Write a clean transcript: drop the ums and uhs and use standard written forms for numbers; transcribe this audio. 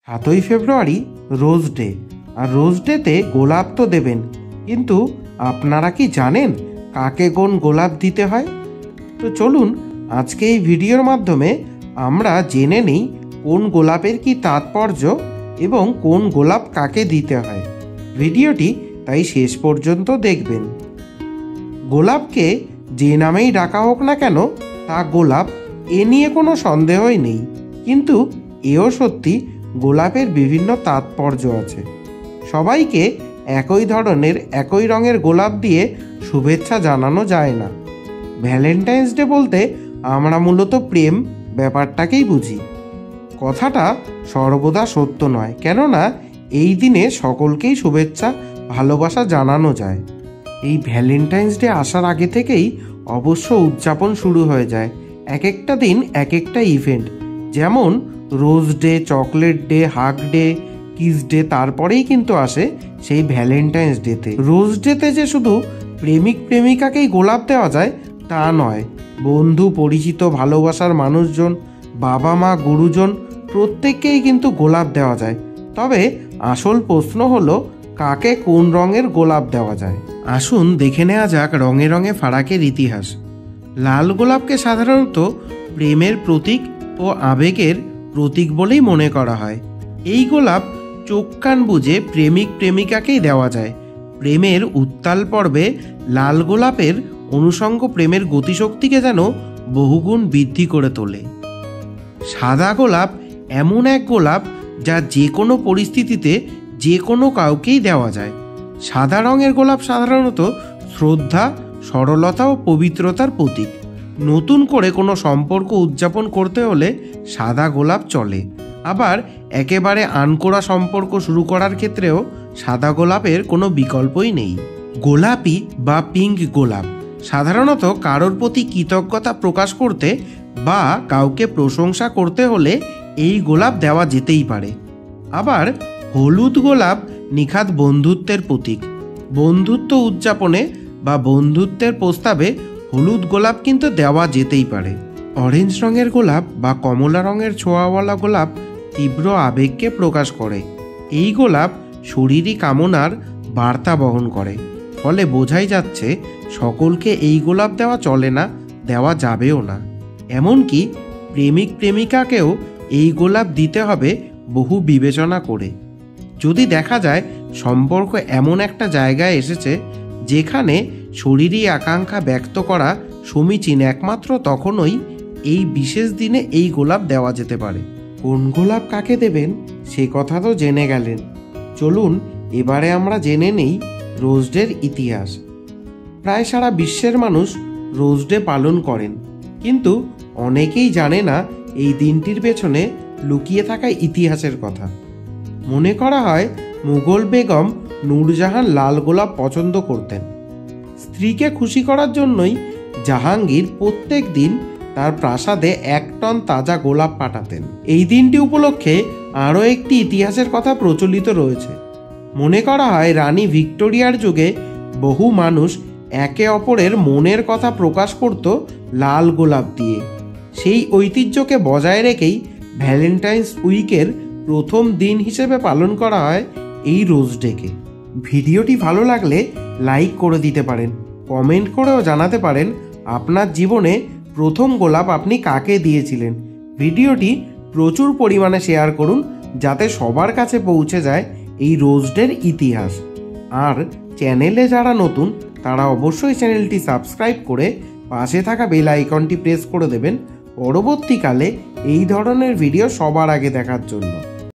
7ই ফেব্রুয়ারি rose day. আর রোজ ডেতে গোলাপ তো দেবেন, কিন্তু আপনারা কি জানেন কাকে কোন গোলাপ দিতে হয়? তো চলুন আজকে এই ভিডিওর মাধ্যমে আমরা জেনে নিই কোন গোলাপের কি তাৎপর্য এবং কোন গোলাপ কাকে দিতে হয়। ভিডিওটি তাই শেষ পর্যন্ত দেখবেন। গোলাপকে যে নামেই ডাকা হোক না কেন তা গোলাপ, এ নিয়ে কোনো সন্দেহই নেই। কিন্তু এও সত্যি গোলাপের বিভিন্ন তাৎপর্য আছে। সবাইকে একই ধরনের একই রঙের গোলাপ দিয়ে শুভেচ্ছা জানানো যায় না। ভ্যালেন্টাইন্স ডে বলতে আমরা মূলত প্রেম ব্যাপারটাকেই বুঝি। কথাটা সর্বদা সত্য নয়, কেননা এই দিনে সকলকেই শুভেচ্ছা ভালোবাসা জানানো যায়। এই ভ্যালেন্টাইন্স ডে আসার আগে থেকেই অবশ্য উদযাপন শুরু হয়ে যায়। এক একটা দিন এক একটা ইভেন্ট, যেমন rose day, chocolate day, hug day, kiss day, তারপরেই কিন্তু আসে সেই ভ্যালেন্টাইন্স ডেতে। রোজ ডেতে যে শুধু প্রেমিক প্রেমিকাকেই গোলাপ দেওয়া যায় তা নয়, বন্ধু, পরিচিত, ভালোবাসার মানুষজন, বাবা মা, গুরুজন প্রত্যেককেই কিন্তু গোলাপ দেওয়া যায়। তবে আসল প্রশ্ন হলো কাকে কোন রঙের গোলাপ দেওয়া যায়। আসুন দেখে নেওয়া যাক রঙে রঙে ফারাকের ইতিহাস। লাল গোলাপকে সাধারণত প্রেমের প্রতীক ও আবেগের প্রতীক বলেই মনে করা হয়। এই গোলাপ চোখ কান বুঝে প্রেমিক প্রেমিকাকেই দেওয়া যায়। প্রেমের উত্তাল পর্বে লাল গোলাপের অনুষঙ্গ প্রেমের গতিশক্তিকে যেন বহুগুণ বৃদ্ধি করে তোলে। সাদা গোলাপ এমন এক গোলাপ যা যে কোনো পরিস্থিতিতে যে কোনো কাউকেই দেওয়া যায়। সাদা রঙের গোলাপ সাধারণত শ্রদ্ধা, সরলতা ও পবিত্রতার প্রতীক। নতুন করে কোনো সম্পর্ক উদযাপন করতে হলে সাদা গোলাপ চলে। আবার একেবারে আনকোড়া সম্পর্ক শুরু করার ক্ষেত্রেও সাদা গোলাপের কোনো বিকল্পই নেই। গোলাপি বা পিঙ্ক গোলাপ সাধারণত কারোর প্রতি কৃতজ্ঞতা প্রকাশ করতে বা কাউকে প্রশংসা করতে হলে এই গোলাপ দেওয়া যেতেই পারে। আবার হলুদ গোলাপ নিখাদ বন্ধুত্বের প্রতীক। বন্ধুত্ব উদযাপনে বা বন্ধুত্বের প্রস্তাবে হলুদ গোলাপ কিন্তু দেওয়া যেতেই পারে। অরেঞ্জ রঙের গোলাপ বা কমলা রঙের ছোঁয়াওয়ালা গোলাপ তীব্র আবেগকে প্রকাশ করে। এই গোলাপ শরীরী কামনার বার্তা বহন করে, ফলে বোঝাই যাচ্ছে সকলকে এই গোলাপ দেওয়া চলে না, দেওয়া যাবেও না। এমনকি প্রেমিক প্রেমিকাকেও এই গোলাপ দিতে হবে বহু বিবেচনা করে। যদি দেখা যায় সম্পর্ক এমন একটা জায়গায় এসেছে যেখানে শরীরী আকাঙ্ক্ষা ব্যক্ত করা সমীচীন, একমাত্র তখনই এই বিশেষ দিনে এই গোলাপ দেওয়া যেতে পারে। কোন গোলাপ কাকে দেবেন সে কথা তো জেনে গেলেন। চলুন এবারে আমরা জেনে নেই রোজ ডের ইতিহাস। প্রায় সারা বিশ্বের মানুষ রোজ ডে পালন করেন, কিন্তু অনেকেই জানে না এই দিনটির পেছনে লুকিয়ে থাকা ইতিহাসের কথা। মনে করা হয় মুঘল বেগম নূরজাহান লাল গোলাপ পছন্দ করতেন। স্ত্রীকে খুশি করার জন্যই জাহাঙ্গীর প্রত্যেক দিন তার প্রাসাদে 1 টন তাজা গোলাপ পাঠাতেন। এই দিনটি উপলক্ষে আরও একটি ইতিহাসের কথা প্রচলিত রয়েছে। মনে করা হয় রানী ভিক্টোরিয়ার যুগে বহু মানুষ একে অপরের মনের কথা প্রকাশ করত লাল গোলাপ দিয়ে। সেই ঐতিহ্যকে বজায় রেখেই ভ্যালেন্টাইন্স উইকের প্রথম দিন হিসেবে পালন করা হয় এই রোজ ডেকে। ভিডিওটি ভালো লাগলে লাইক করে দিতে পারেন, কমেন্ট করেও জানাতে পারেন আপনার জীবনে প্রথম গোলাপ আপনি কাকে দিয়েছিলেন। ভিডিওটি প্রচুর পরিমাণে শেয়ার করুন যাতে সবার কাছে পৌঁছে যায় এই রোজ ডের ইতিহাস। আর চ্যানেলে যারা নতুন তারা অবশ্যই চ্যানেলটি সাবস্ক্রাইব করে পাশে থাকা বেল আইকনটি প্রেস করে দেবেন পরবর্তীকালে এই ধরনের ভিডিও সবার আগে দেখার জন্য।